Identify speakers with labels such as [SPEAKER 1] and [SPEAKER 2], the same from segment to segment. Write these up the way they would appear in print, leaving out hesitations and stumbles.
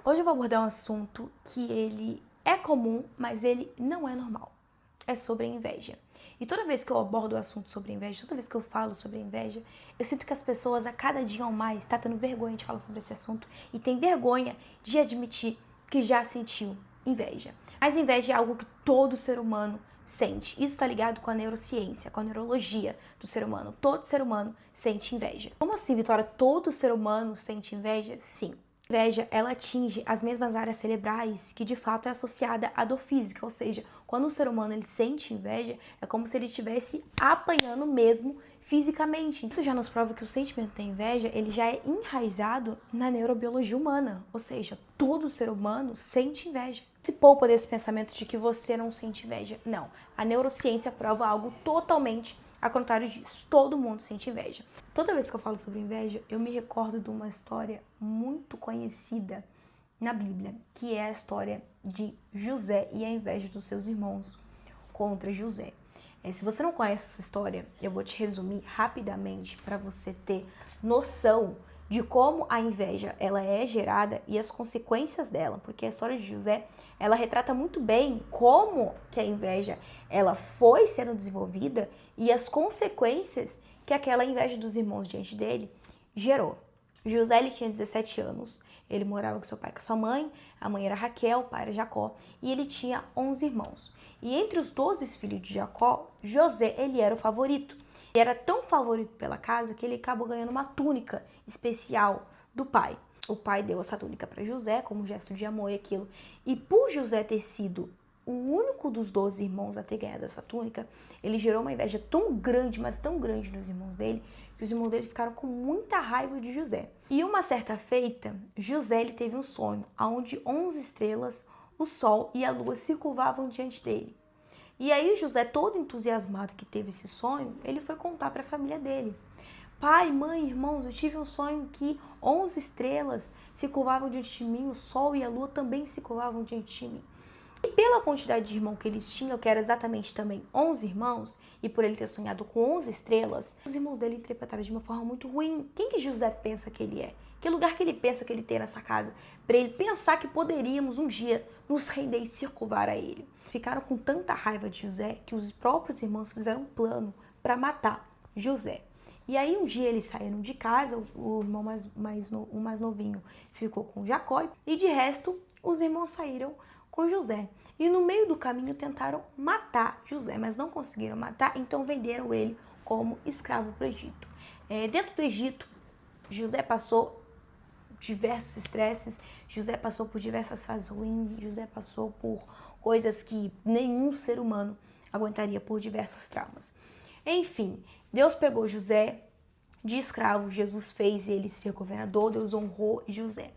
[SPEAKER 1] Hoje eu vou abordar um assunto que ele é comum, mas ele não é normal. É sobre a inveja. E toda vez que eu abordo o assunto sobre a inveja, toda vez que eu falo sobre a inveja, eu sinto que as pessoas a cada dia ou mais estão tendo vergonha de falar sobre esse assunto e tem vergonha de admitir que já sentiu inveja. Mas inveja é algo que todo ser humano sente. Isso está ligado com a neurociência, com a neurologia do ser humano. Todo ser humano sente inveja. Como assim, Vitória? Todo ser humano sente inveja? Sim. A inveja, ela atinge as mesmas áreas cerebrais que de fato é associada à dor física, ou seja, quando o ser humano ele sente inveja, é como se ele estivesse apanhando mesmo fisicamente. Isso já nos prova que o sentimento da inveja, ele já é enraizado na neurobiologia humana, ou seja, todo ser humano sente inveja. Se poupa desse pensamento de que você não sente inveja. Não, a neurociência prova algo totalmente ao contrário disso, todo mundo sente inveja. Toda vez que eu falo sobre inveja, eu me recordo de uma história muito conhecida na Bíblia, que é a história de José e a inveja dos seus irmãos contra José. Se você não conhece essa história, eu vou te resumir rapidamente para você ter noção de como a inveja ela é gerada e as consequências dela, porque a história de José ela retrata muito bem como que a inveja ela foi sendo desenvolvida e as consequências que aquela inveja dos irmãos diante dele gerou. José ele tinha 17 anos, ele morava com seu pai e com sua mãe, a mãe era Raquel, o pai era Jacó, e ele tinha 11 irmãos. E entre os 12 filhos de Jacó, José ele era o favorito. E era tão favorito pela casa que ele acabou ganhando uma túnica especial do pai. O pai deu essa túnica para José como gesto de amor e aquilo. E por José ter sido o único dos 12 irmãos a ter ganhado essa túnica, ele gerou uma inveja tão grande, mas tão grande nos irmãos dele, que os irmãos dele ficaram com muita raiva de José. E uma certa feita, José ele teve um sonho, onde 11 estrelas, o sol e a lua se curvavam diante dele. E aí José, todo entusiasmado que teve esse sonho, ele foi contar para a família dele. Pai, mãe, irmãos, eu tive um sonho que 11 estrelas se curvavam diante de mim, o sol e a lua também se curvavam diante de mim. E pela quantidade de irmãos que eles tinham, que era exatamente também 11 irmãos, e por ele ter sonhado com 11 estrelas, os irmãos dele interpretaram de uma forma muito ruim. Quem que José pensa que ele é? Que lugar que ele pensa que ele tem nessa casa? Para ele pensar que poderíamos um dia nos render e se curvar a ele. Ficaram com tanta raiva de José que os próprios irmãos fizeram um plano para matar José. E aí um dia eles saíram de casa, o irmão o mais novinho ficou com Jacó, e de resto os irmãos saíram com José. E no meio do caminho tentaram matar José, mas não conseguiram matar, então venderam ele como escravo para o Egito. Dentro do Egito, José passou diversos estresses, José passou por diversas fases ruins, José passou por coisas que nenhum ser humano aguentaria, por diversos traumas. Enfim, Deus pegou José de escravo, Jesus fez ele ser governador, Deus honrou José.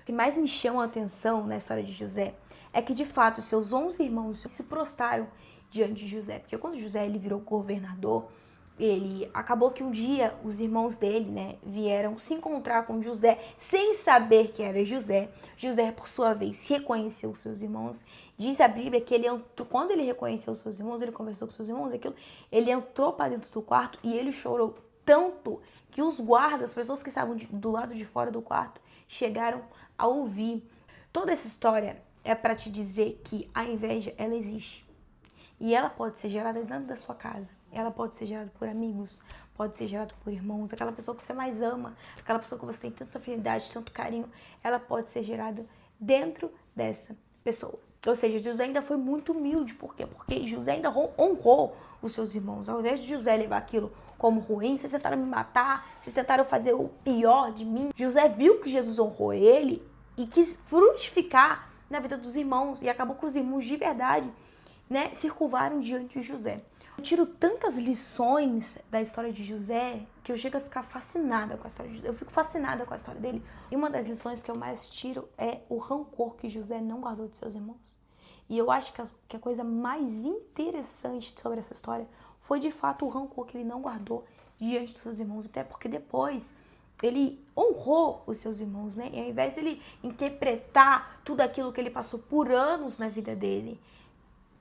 [SPEAKER 1] O que mais me chama a atenção na história de José é que, de fato, seus 11 irmãos se prostraram diante de José, porque quando José ele virou governador, ele acabou que um dia os irmãos dele, vieram se encontrar com José sem saber que era José. José, por sua vez, reconheceu os seus irmãos. Diz a Bíblia que quando ele reconheceu os seus irmãos, ele conversou com os seus irmãos, ele entrou para dentro do quarto e ele chorou tanto que os guardas, as pessoas que estavam do lado de fora do quarto, chegaram a ouvir. Toda essa história é para te dizer que a inveja, ela existe. E ela pode ser gerada dentro da sua casa. Ela pode ser gerada por amigos, pode ser gerada por irmãos, aquela pessoa que você mais ama, aquela pessoa que você tem tanta afinidade, tanto carinho, ela pode ser gerada dentro dessa pessoa. Ou seja, José ainda foi muito humilde. Por quê? Porque José ainda honrou os seus irmãos. Ao invés de José levar aquilo como ruim, vocês tentaram me matar, vocês tentaram fazer o pior de mim. José viu que Jesus honrou ele e quis frutificar na vida dos irmãos. E acabou que os irmãos de verdade se curvaram diante de José. Eu tiro tantas lições da história de José que eu chego a ficar fascinada com a história de José. Eu fico fascinada com a história dele. E uma das lições que eu mais tiro é o rancor que José não guardou de seus irmãos. E eu acho que a coisa mais interessante sobre essa história foi de fato o rancor que ele não guardou diante dos seus irmãos. Até porque depois ele honrou os seus irmãos, E ao invés dele interpretar tudo aquilo que ele passou por anos na vida dele,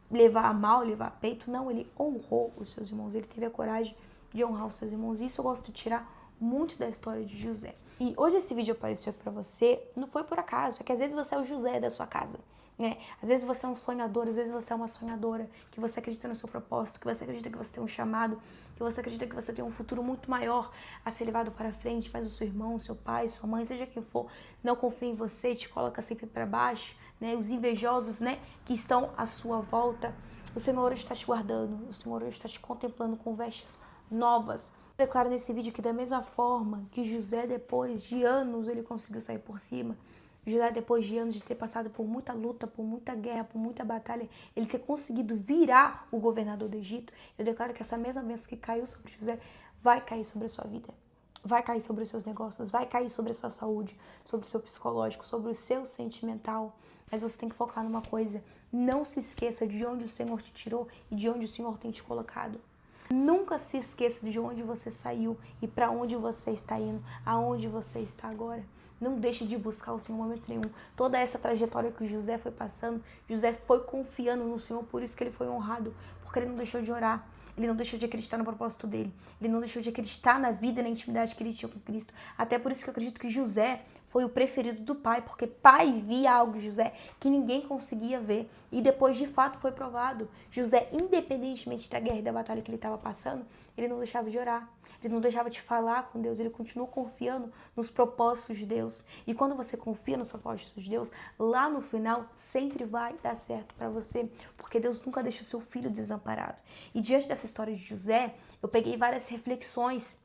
[SPEAKER 1] levar a mal, levar a peito, não, ele honrou os seus irmãos, ele teve a coragem de honrar os seus irmãos. Isso eu gosto de tirar muito da história de José. E hoje esse vídeo apareceu pra você, não foi por acaso, é que às vezes você é o José da sua casa, né? Às vezes você é um sonhador, às vezes você é uma sonhadora, que você acredita no seu propósito, que você acredita que você tem um chamado, que você acredita que você tem um futuro muito maior a ser levado para frente, mas o seu irmão, seu pai, sua mãe, seja quem for, não confia em você, te coloca sempre para baixo, né? Os invejosos, né, que estão à sua volta. O Senhor está te guardando, o Senhor está te contemplando com vestes novas. Eu declaro nesse vídeo que da mesma forma que José, depois de anos, ele conseguiu sair por cima, José, depois de anos de ter passado por muita luta, por muita guerra, por muita batalha, ele ter conseguido virar o governador do Egito, eu declaro que essa mesma bênção que caiu sobre José vai cair sobre a sua vida. Vai cair sobre os seus negócios, vai cair sobre a sua saúde, sobre o seu psicológico, sobre o seu sentimental. Mas você tem que focar numa coisa. Não se esqueça de onde o Senhor te tirou e de onde o Senhor tem te colocado. Nunca se esqueça de onde você saiu e para onde você está indo, aonde você está agora. Não deixe de buscar o Senhor em momento nenhum. Toda essa trajetória que o José foi passando, José foi confiando no Senhor, por isso que ele foi honrado, porque ele não deixou de orar. Ele não deixou de acreditar no propósito dele. Ele não deixou de acreditar na vida e na intimidade que ele tinha com Cristo. Até por isso que eu acredito que José foi o preferido do pai, porque pai via algo em José que ninguém conseguia ver. E depois, de fato, foi provado. José, independentemente da guerra e da batalha que ele estava passando, ele não deixava de orar. Ele não deixava de falar com Deus. Ele continuou confiando nos propósitos de Deus. E quando você confia nos propósitos de Deus, lá no final, sempre vai dar certo para você. Porque Deus nunca deixa o seu filho desamparado. E diante dessa história de José, eu peguei várias reflexões,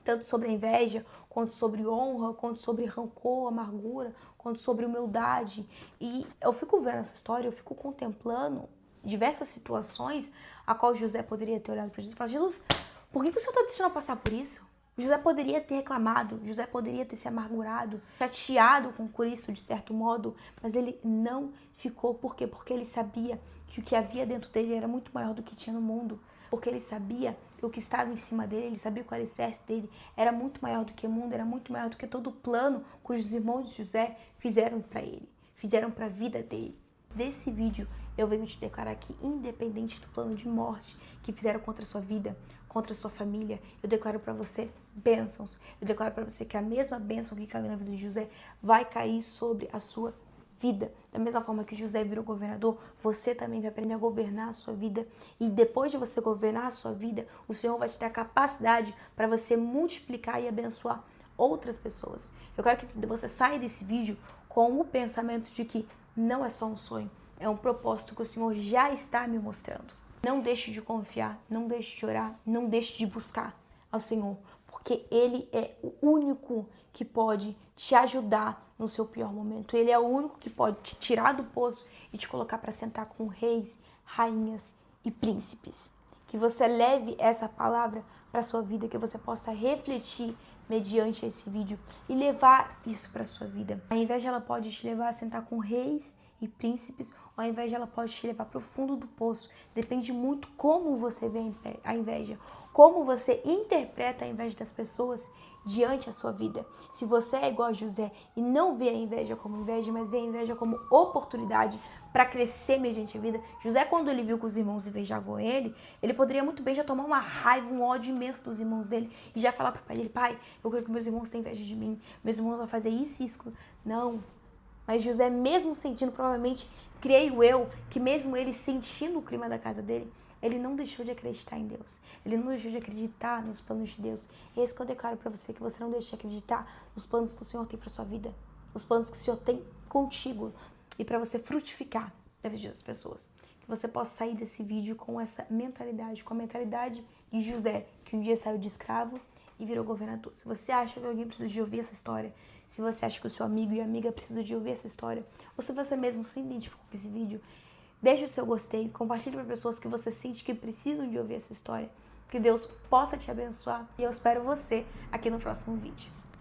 [SPEAKER 1] tanto sobre a inveja, quanto sobre honra, quanto sobre rancor, amargura, quanto sobre humildade. E eu fico vendo essa história, eu fico contemplando diversas situações a qual José poderia ter olhado para Jesus e falado: Jesus, por que o Senhor está deixando eu passar por isso? José poderia ter reclamado, José poderia ter se amargurado, chateado com isso de certo modo, mas ele não ficou. Por quê? Porque ele sabia que o que havia dentro dele era muito maior do que tinha no mundo. Porque ele sabia que o que estava em cima dele, ele sabia que o alicerce dele era muito maior do que o mundo, era muito maior do que todo o plano cujos irmãos de José fizeram para ele, fizeram para a vida dele. Desse vídeo, eu venho te declarar que, independente do plano de morte que fizeram contra a sua vida, contra a sua família, eu declaro para você bênçãos. Eu declaro para você que a mesma bênção que caiu na vida de José vai cair sobre a sua vida. Da mesma forma que José virou governador, você também vai aprender a governar a sua vida. E depois de você governar a sua vida, o Senhor vai te dar a capacidade para você multiplicar e abençoar outras pessoas. Eu quero que você saia desse vídeo com o pensamento de que não é só um sonho, é um propósito que o Senhor já está me mostrando. Não deixe de confiar, não deixe de orar, não deixe de buscar ao Senhor, porque Ele é o único que pode te ajudar no seu pior momento. Ele é o único que pode te tirar do poço e te colocar para sentar com reis, rainhas e príncipes. Que você leve essa palavra para sua vida, que você possa refletir mediante esse vídeo e levar isso para sua vida. A inveja, ela pode te levar a sentar com reis e príncipes, ou a inveja, ela pode te levar para o fundo do poço. Depende muito como você vê a inveja, como você interpreta a inveja das pessoas diante da sua vida. Se você é igual a José e não vê a inveja como inveja, mas vê a inveja como oportunidade para crescer mediante a vida. José, quando ele viu que os irmãos invejavam ele poderia muito bem já tomar uma raiva, um ódio imenso dos irmãos dele e já falar para o pai dele: pai, eu creio que meus irmãos têm inveja de mim, meus irmãos vão fazer isso e isso. Não. Mas José, mesmo sentindo, provavelmente, creio eu, que mesmo ele sentindo o clima da casa dele, ele não deixou de acreditar em Deus. Ele não deixou de acreditar nos planos de Deus. E é isso que eu declaro para você, que você não deixe de acreditar nos planos que o Senhor tem para sua vida. Os planos que o Senhor tem contigo. E para você frutificar na vida das pessoas. Que você possa sair desse vídeo com essa mentalidade, com a mentalidade de José, que um dia saiu de escravo e virou governador. Se você acha que alguém precisa de ouvir essa história, se você acha que o seu amigo e amiga precisam de ouvir essa história, ou se você mesmo se identificou com esse vídeo, deixe o seu gostei, compartilhe para pessoas que você sente que precisam de ouvir essa história. Que Deus possa te abençoar e eu espero você aqui no próximo vídeo.